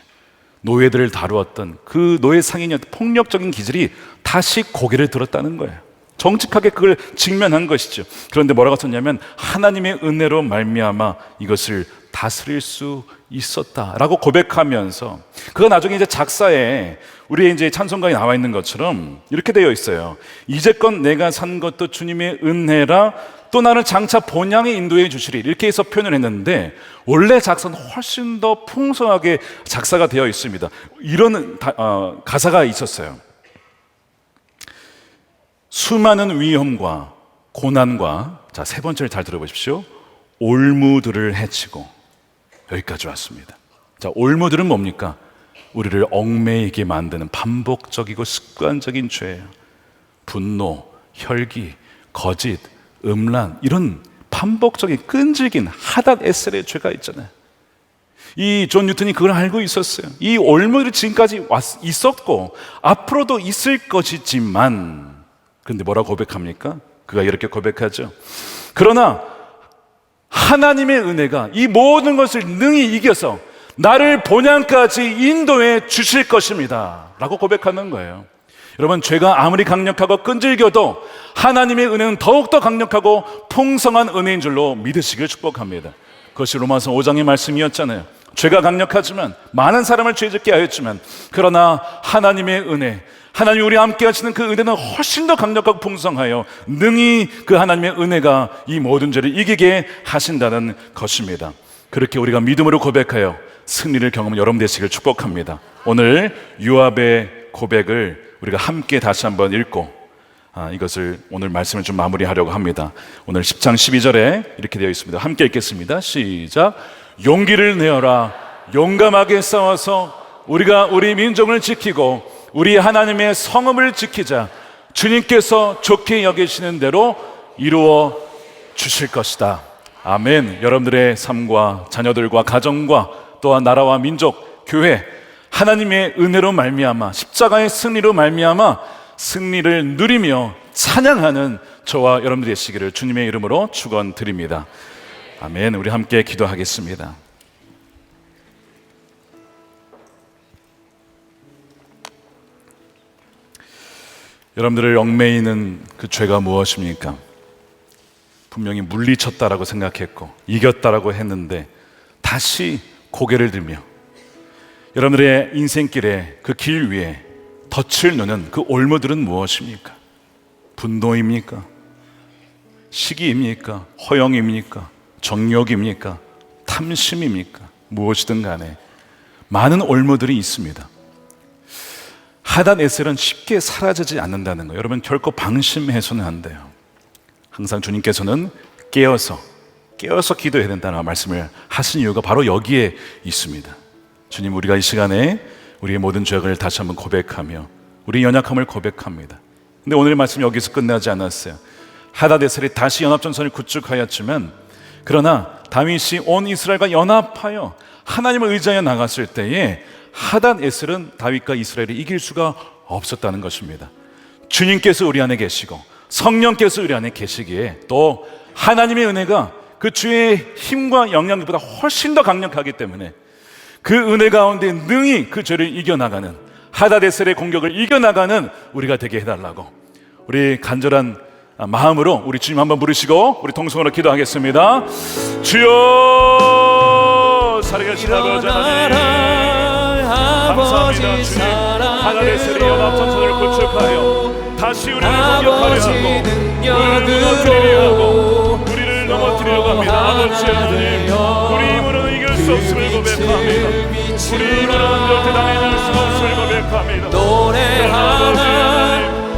Speaker 3: 노예들을 다루었던 그 노예 상인이었던 폭력적인 기질이 다시 고개를 들었다는 거예요. 정직하게 그걸 직면한 것이죠. 그런데 뭐라고 썼냐면 하나님의 은혜로 말미암아 이것을 다스릴 수 있었다라고 고백하면서 그가 나중에 이제 작사에 우리의 이제 찬송가에 나와 있는 것처럼 이렇게 되어 있어요. 이제껏 내가 산 것도 주님의 은혜라 또 나를 장차 본향에 인도해 주시리, 이렇게 해서 표현을 했는데 원래 작사는 훨씬 더 풍성하게 작사가 되어 있습니다. 이런 가사가 있었어요. 수많은 위험과 고난과, 자, 세 번째를 잘 들어보십시오. 올무들을 해치고 여기까지 왔습니다. 자, 올무들은 뭡니까? 우리를 얽매이게 만드는 반복적이고 습관적인 죄예요. 분노, 혈기, 거짓, 음란, 이런 반복적인 끈질긴 하닷에셀의 죄가 있잖아요. 이 존 뉴턴이 그걸 알고 있었어요. 이 올무들이 지금까지 있었고 앞으로도 있을 것이지만, 그런데 뭐라고 고백합니까? 그가 이렇게 고백하죠. 그러나 하나님의 은혜가 이 모든 것을 능히 이겨서 나를 본향까지 인도해 주실 것입니다 라고 고백하는 거예요. 여러분, 죄가 아무리 강력하고 끈질겨도 하나님의 은혜는 더욱더 강력하고 풍성한 은혜인 줄로 믿으시길 축복합니다. 그것이 로마서 5장의 말씀이었잖아요. 죄가 강력하지만, 많은 사람을 죄짓게 하였지만, 그러나 하나님의 은혜, 하나님이 우리와 함께 하시는 그 은혜는 훨씬 더 강력하고 풍성하여 능히 그 하나님의 은혜가 이 모든 죄를 이기게 하신다는 것입니다. 그렇게 우리가 믿음으로 고백하여 승리를 경험한 여러분 되시길 축복합니다. 오늘 요압의 고백을 우리가 함께 다시 한번 읽고 이것을 오늘 말씀을 좀 마무리하려고 합니다. 오늘 10장 12절에 이렇게 되어 있습니다. 함께 읽겠습니다. 시작. 용기를 내어라. 용감하게 싸워서 우리가 우리 민족을 지키고 우리 하나님의 성읍을 지키자. 주님께서 좋게 여기시는 대로 이루어 주실 것이다. 아멘. 여러분들의 삶과 자녀들과 가정과 또한 나라와 민족, 교회, 하나님의 은혜로 말미암아 십자가의 승리로 말미암아 승리를 누리며 찬양하는 저와 여러분들 되시기를 주님의 이름으로 축원드립니다. 아멘. 우리 함께 기도하겠습니다. 여러분들을 얽매이는 그 죄가 무엇입니까? 분명히 물리쳤다라고 생각했고 이겼다라고 했는데 다시 고개를 들며 여러분들의 인생길에 그 길 위에 덫을 놓는 그 올무들은 무엇입니까? 분노입니까? 시기입니까? 허영입니까? 정욕입니까? 탐심입니까? 무엇이든 간에 많은 올무들이 있습니다. 하닷에셀은 쉽게 사라지지 않는다는 거예요. 여러분, 결코 방심해서는 안 돼요. 항상 주님께서는 깨어서 기도해야 된다는 말씀을 하신 이유가 바로 여기에 있습니다. 주님, 우리가 이 시간에 우리의 모든 죄악을 다시 한번 고백하며 우리 연약함을 고백합니다. 근데 오늘의 말씀이 여기서 끝나지 않았어요. 하닷에셀이 다시 연합전선을 구축하였지만, 그러나 다윗이 온 이스라엘과 연합하여 하나님을 의지하여 나갔을 때에 하닷에셀은 다윗과 이스라엘을 이길 수가 없었다는 것입니다. 주님께서 우리 안에 계시고 성령께서 우리 안에 계시기에 또 하나님의 은혜가 그 주의 힘과 영향력보다 훨씬 더 강력하기 때문에 그 은혜 가운데 능히 그 죄를 이겨나가는, 하닷에셀의 공격을 이겨나가는 우리가 되게 해달라고 우리 간절한 마음으로 우리 주님 한번 부르시고 우리 통성으로 기도하겠습니다. 주여, 살아계신 아버지 하나님, 감사합니다. 주님, 하닷에셀의 연합전선을 구축하여 다시 우리를 공격하려 하고 우리를 무너뜨리려 하고 우리를 넘어뜨리려고 합니다. 아버지 하나님, 우리 힘으로는 이길 수 없음을 고백합니다. 우리 힘으로는 절대 당해낼 수가 없음을 고백합니다.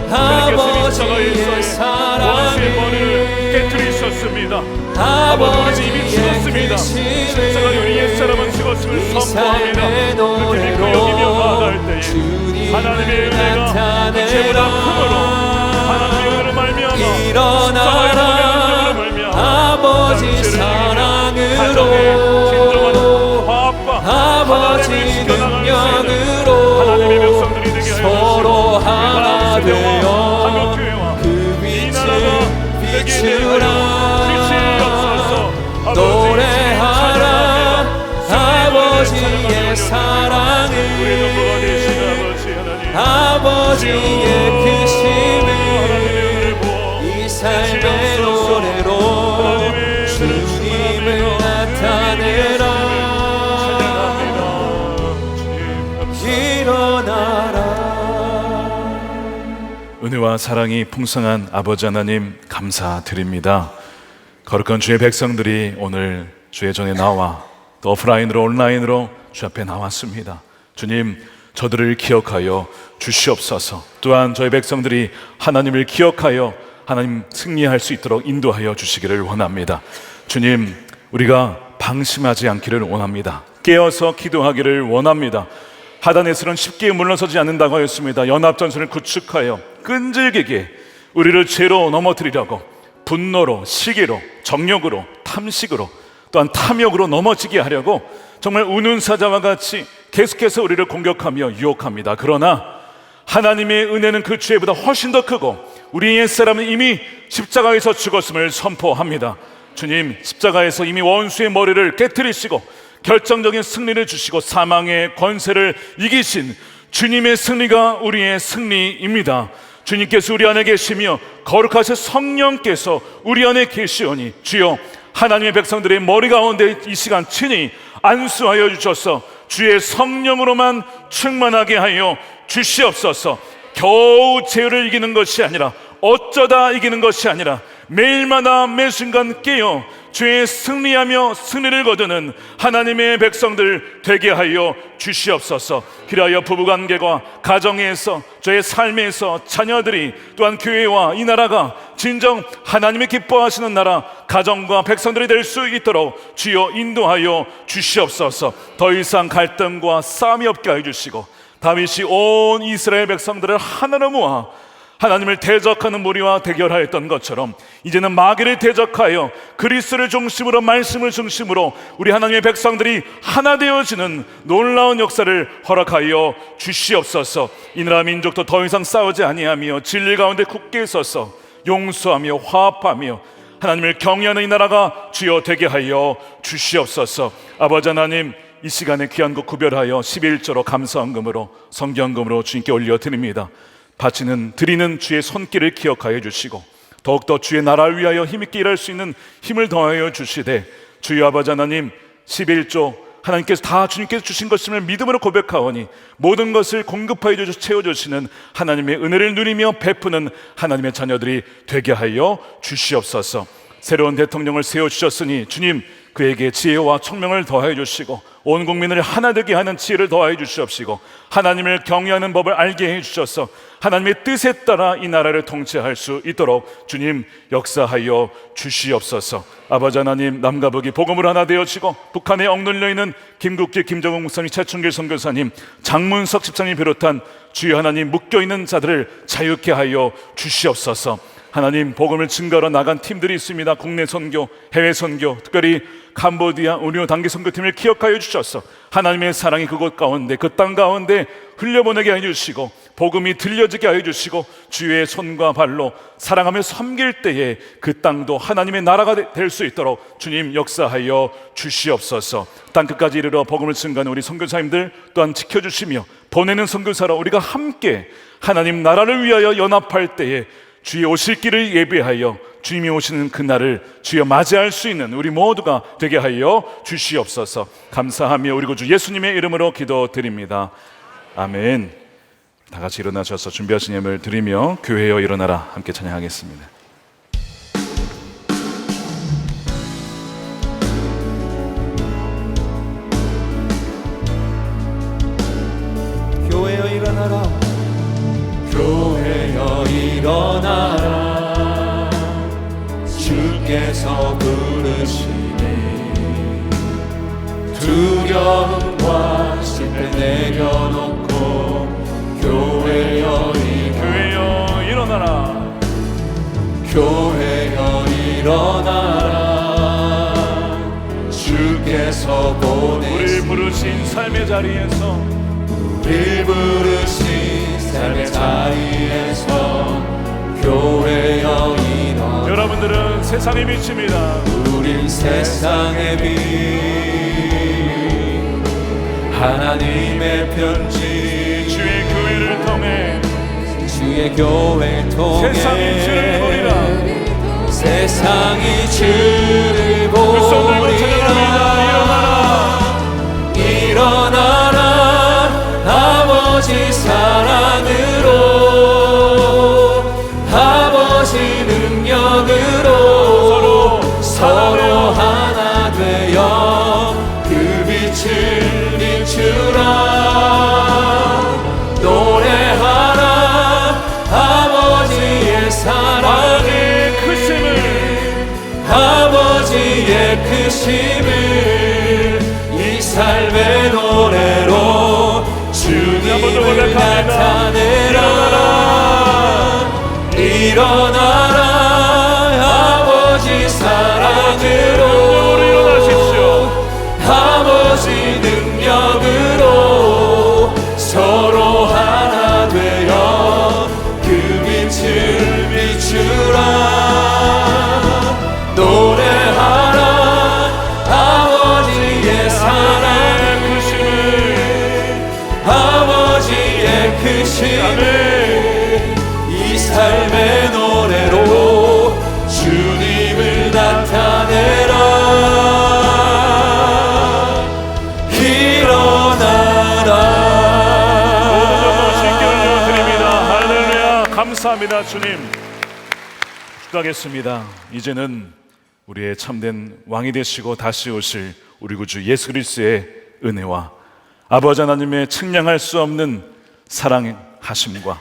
Speaker 3: 아버지의 사랑의 머리를 깨뜨리셨습니다. 아버지, 우리는 이미 죽었습니다. 십자가에 우리 옛사람은 죽었음을 선포합니다. 그렇게 믿고 여기며 나아갈 때에 하나님의 은혜가 그 죄보다 크므로 하나님의 은혜로 말미암아 십자가의 은혜로 말미암아 아버지 사랑으로 진정한 화합과 아버지 능력으로 하나님의 백성들이 되게 서로 하나 되어 그 빛을 비추라. 노래하라 아버지의 사랑을, 아버지의 크심을 이 삶의 노래로 주님을 나타내라. 일어나라. 은혜와 사랑이 풍성한 아버지 하나님, 감사드립니다. 거룩한 주의 백성들이 오늘 주의 전에 나와 또 오프라인으로 온라인으로 주 앞에 나왔습니다. 주님, 저들을 기억하여 주시옵소서. 또한 저희 백성들이 하나님을 기억하여 하나님 승리할 수 있도록 인도하여 주시기를 원합니다. 주님, 우리가 방심하지 않기를 원합니다. 깨어서 기도하기를 원합니다. 하닷에셀은 쉽게 물러서지 않는다고 하였습니다. 연합전선을 구축하여 끈질기게 우리를 죄로 넘어뜨리려고 분노로, 시기로, 정욕으로, 탐식으로, 또한 탐욕으로 넘어지게 하려고 정말 우는 사자와 같이 계속해서 우리를 공격하며 유혹합니다. 그러나 하나님의 은혜는 그 죄보다 훨씬 더 크고 우리의 옛사람은 이미 십자가에서 죽었음을 선포합니다. 주님, 십자가에서 이미 원수의 머리를 깨뜨리시고 결정적인 승리를 주시고 사망의 권세를 이기신 주님의 승리가 우리의 승리입니다. 주님께서 우리 안에 계시며 거룩하신 성령께서 우리 안에 계시오니 주여, 하나님의 백성들의 머리 가운데 이 시간 친히 안수하여 주셔서 주의 성령으로만 충만하게 하여 주시옵소서. 겨우 죄를 이기는 것이 아니라, 어쩌다 이기는 것이 아니라 매일마다 매순간 깨어 죄에 승리하며 승리를 거두는 하나님의 백성들 되게 하여 주시옵소서. 그리하여 부부관계와 가정에서, 저의 삶에서 자녀들이, 또한 교회와 이 나라가 진정 하나님이 기뻐하시는 나라, 가정과 백성들이 될 수 있도록 주여 인도하여 주시옵소서. 더 이상 갈등과 싸움이 없게 하여 주시고, 다윗이 온 이스라엘 백성들을 하나로 모아 하나님을 대적하는 무리와 대결하였던 것처럼 이제는 마귀를 대적하여 그리스도를 중심으로, 말씀을 중심으로 우리 하나님의 백성들이 하나 되어지는 놀라운 역사를 허락하여 주시옵소서. 이 나라 민족도 더 이상 싸우지 아니하며 진리 가운데 굳게 서서 용서하며 화합하며 하나님을 경외하는 이 나라가 주여 되게 하여 주시옵소서. 아버지 하나님, 이 시간에 귀한 것 구별하여 11조로 감사헌금으로, 성경금으로 주님께 올려드립니다. 바치는, 드리는 주의 손길을 기억하여 주시고 더욱더 주의 나라를 위하여 힘있게 일할 수 있는 힘을 더하여 주시되, 주여 아버지 하나님, 11조 하나님께서 다 주님께서 주신 것임을 믿음으로 고백하오니 모든 것을 공급하여 주셔서 채워주시는 하나님의 은혜를 누리며 베푸는 하나님의 자녀들이 되게 하여 주시옵소서. 새로운 대통령을 세워주셨으니 주님, 그에게 지혜와 총명을 더하여 주시고 온 국민을 하나 되게 하는 지혜를 더하여 주시옵시고 하나님을 경외하는 법을 알게 해 주셔서 하나님의 뜻에 따라 이 나라를 통치할 수 있도록 주님 역사하여 주시옵소서. 아버지 하나님, 남과 북이 복음으로 하나 되어지고 북한에 억눌려 있는 김국길, 김정은 목사님, 최충길 선교사님, 장문석 집사님 비롯한 주여 하나님 묶여있는 자들을 자유케 하여 주시옵소서. 하나님, 복음을 증거하러 나간 팀들이 있습니다. 국내 선교, 해외 선교, 특별히 캄보디아 운요 단기 선교팀을 기억하여 주셔서 하나님의 사랑이 그곳 가운데, 그 땅 가운데 흘려보내게 하여 주시고 복음이 들려지게 하여 주시고 주의 손과 발로 사랑하며 섬길 때에 그 땅도 하나님의 나라가 될 수 있도록 주님 역사하여 주시옵소서. 땅끝까지 이르러 복음을 증거하는 우리 선교사님들 또한 지켜주시며 보내는 선교사로 우리가 함께 하나님 나라를 위하여 연합할 때에 주의 오실 길을 예배하여 주님이 오시는 그날을 주여 맞이할 수 있는 우리 모두가 되게 하여 주시옵소서. 감사하며 우리 구주 예수님의 이름으로 기도드립니다. 아멘. 다 같이 일어나셔서 준비하신 예물 드리며 교회여 일어나라 함께 찬양하겠습니다.
Speaker 4: 교회여 일어나라, 교회여 일어나라, 주께서 부르시네. 두려움과 실패 내려놓고 교회여
Speaker 3: 일어나라,
Speaker 4: 교회여 일어나라, 주께서 보내신
Speaker 3: 우리를 부르신 삶의 자리에서,
Speaker 4: 우리를 부르신 삶의 자리에서 교회여 일어나.
Speaker 3: 여러분들은 세상의 빛입니다.
Speaker 4: 우린 세상의 빛, 하나님의 편지,
Speaker 3: 주의 교회를 통해
Speaker 4: 주의 교회를 통해
Speaker 3: 세상이 주를 보리라.
Speaker 4: 세상이 주를
Speaker 3: 그 손 들고 찬양합니다.
Speaker 4: 보리라. 일어나라, 아버지 사랑으로, 아버지 능력으로 서로 하나 되어 그 빛을 비추라. 노래하라 아버지의 사랑을, 아버지의 크심을 이 삶의 노래로 주님을 나타내라. 일어나라 아버지 사랑으로, 아버지 능력으로 서로 하나 되어 그 빛을
Speaker 3: 감사합니다. 주님 축복하겠습니다. 이제는 우리의 참된 왕이 되시고 다시 오실 우리 구주 예수 그리스도의 은혜와 아버지 하나님의 측량할 수 없는 사랑하심과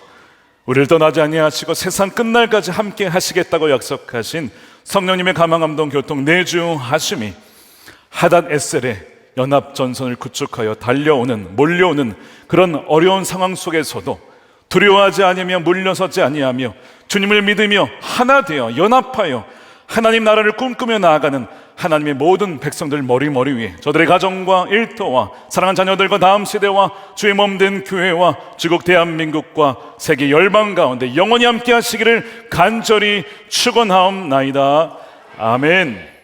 Speaker 3: 우리를 떠나지 아니하시고 세상 끝날까지 함께 하시겠다고 약속하신 성령님의 가망 감동 교통 내주하심이 하닷 에셀의 연합 전선을 구축하여 달려오는 몰려오는 그런 어려운 상황 속에서도 두려워하지 아니하며 물러서지 아니하며 주님을 믿으며 하나 되어 연합하여 하나님 나라를 꿈꾸며 나아가는 하나님의 모든 백성들 머리 위에 저들의 가정과 일터와 사랑하는 자녀들과 다음 세대와 주의 몸된 교회와 주국 대한민국과 세계 열방 가운데 영원히 함께 하시기를 간절히 축원하옵나이다. 아멘.